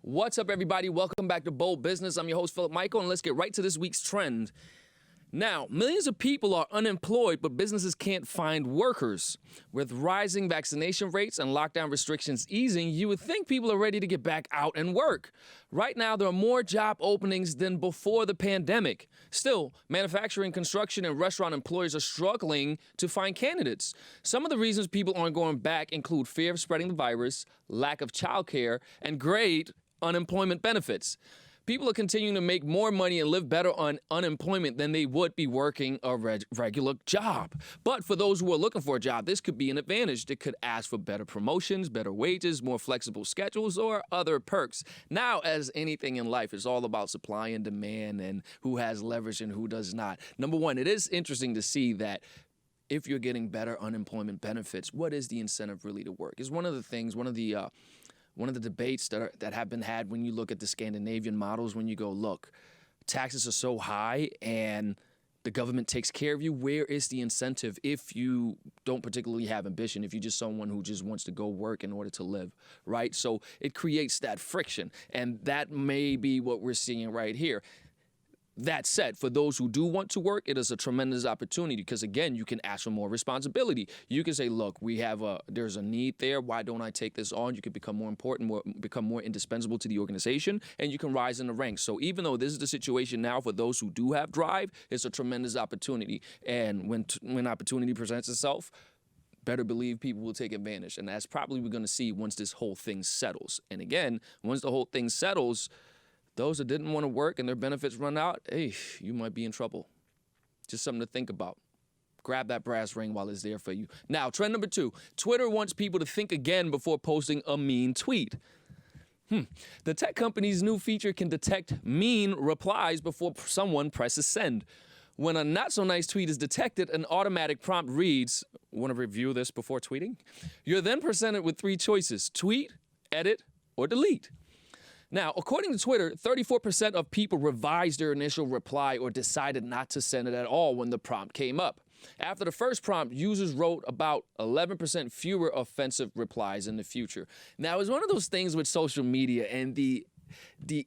What's up, everybody? Welcome back to Bold Business. I'm your host, Philip Michael, and let's get right to this week's trend. Now, millions of people are unemployed, but businesses can't find workers. With rising vaccination rates and lockdown restrictions easing, you would think people are ready to get back out and work. Right now, there are more job openings than before the pandemic. Still, manufacturing, construction, and restaurant employers are struggling to find candidates. Some of the reasons people aren't going back include fear of spreading the virus, lack of childcare, and great unemployment benefits. People are continuing to make more money and live better on unemployment than they would be working a regular job. But for those who are looking for a job, this could be an advantage. They could ask for better promotions, better wages, more flexible schedules, or other perks. Now, as anything in life, it's all about supply and demand and who has leverage and who does not. Number one, it is interesting to see that if you're getting better unemployment benefits, what is the incentive really to work? Is one of the things, one of the debates that have been had when you look at the Scandinavian models, when you go, look, taxes are so high and the government takes care of you. Where is the incentive if you don't particularly have ambition, if you're just someone who just wants to go work in order to live, right? So it creates that friction, and that may be what we're seeing right here. That said, for those who do want to work, it is a tremendous opportunity because, again, you can ask for more responsibility. You can say, look, there's a need there. Why don't I take this on? You can become more important, become more indispensable to the organization, and you can rise in the ranks. So even though this is the situation now for those who do have drive, it's a tremendous opportunity. And when opportunity presents itself, better believe people will take advantage. And that's probably what we're going to see once this whole thing settles. And again, once the whole thing settles, those that didn't want to work and their benefits run out, hey, you might be in trouble. Just something to think about. Grab that brass ring while it's there for you. Now, trend number 2. Twitter wants people to think again before posting a mean tweet. The tech company's new feature can detect mean replies before someone presses send. When a not-so-nice tweet is detected, an automatic prompt reads, want to review this before tweeting? You're then presented with 3 choices: tweet, edit, or delete. Now, according to Twitter, 34% of people revised their initial reply or decided not to send it at all when the prompt came up. After the first prompt, users wrote about 11% fewer offensive replies in the future. Now, it's one of those things with social media and the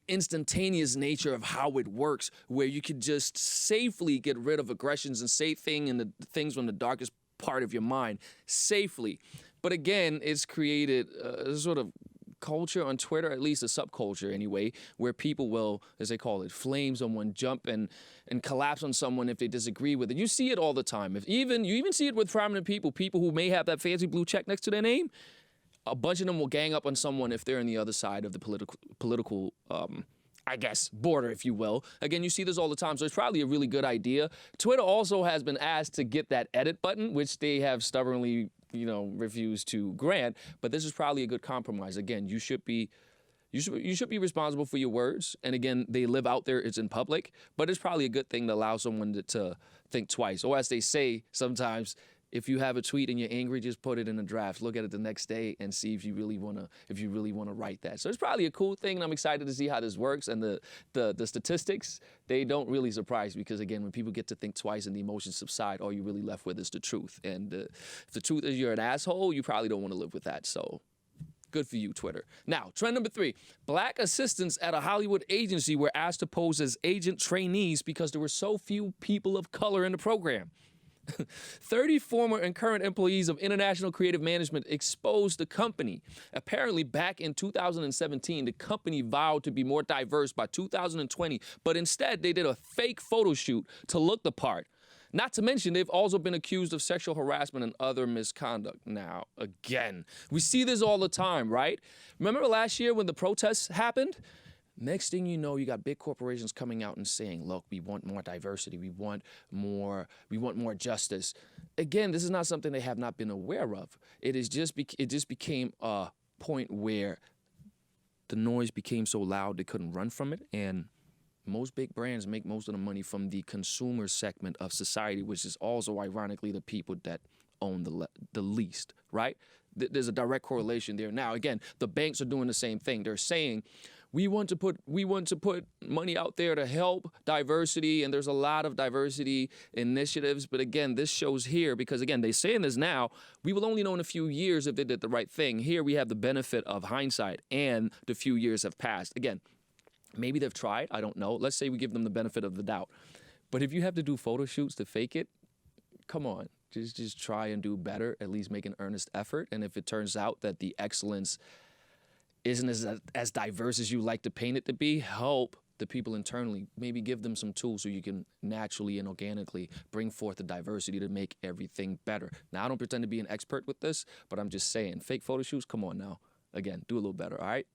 instantaneous nature of how it works, where you could just safely get rid of aggressions and say things from the darkest part of your mind safely. But again, it's created a sort of culture on Twitter, at least a subculture anyway, where people will, as they call it, flame someone, jump and collapse on someone if they disagree with it. You see it all the time. You even see it with prominent people who may have that fancy blue check next to their name. A bunch of them will gang up on someone if they're on the other side of the political border, if you will. Again, you see this all the time, so it's probably a really good idea. Twitter also has been asked to get that edit button, which they have stubbornly refused to grant, but this is probably a good compromise. Again, you should be responsible for your words, and again, they live out there, it's in public, but it's probably a good thing to allow someone to think twice. Or as they say sometimes, if you have a tweet and you're angry, just put it in a draft. Look at it the next day and see if you really want to write that. So it's probably a cool thing, and I'm excited to see how this works. And the statistics, they don't really surprise me because, again, when people get to think twice and the emotions subside, all you're really left with is the truth. And if the truth is you're an asshole, you probably don't want to live with that. So good for you, Twitter. Now, trend number 3. Black assistants at a Hollywood agency were asked to pose as agent trainees because there were so few people of color in the program. 30 former and current employees of International Creative Management exposed the company. Apparently, back in 2017, the company vowed to be more diverse by 2020, but instead they did a fake photo shoot to look the part. Not to mention, they've also been accused of sexual harassment and other misconduct. Now, again, we see this all the time, right? Remember last year when the protests happened? Next thing you know, you got big corporations coming out and saying, look, we want more diversity. We want more justice. Again, this is not something they have not been aware of. It just became a point where the noise became so loud they couldn't run from it. And most big brands make most of the money from the consumer segment of society, which is also ironically the people that own the least, right? There's a direct correlation there. Now, again, the banks are doing the same thing. They're saying, We want to put money out there to help diversity, and there's a lot of diversity initiatives. But again, this shows here because again, they're saying this now. We will only know in a few years if they did the right thing. Here we have the benefit of hindsight, and the few years have passed. Again, maybe they've tried. I don't know. Let's say we give them the benefit of the doubt. But if you have to do photo shoots to fake it, come on. Just try and do better. At least make an earnest effort. And if it turns out that the excellence isn't as diverse as you like to paint it to be, help the people internally. Maybe give them some tools so you can naturally and organically bring forth the diversity to make everything better. Now, I don't pretend to be an expert with this, but I'm just saying, fake photo shoots, come on now. Again, do a little better, all right?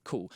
Cool.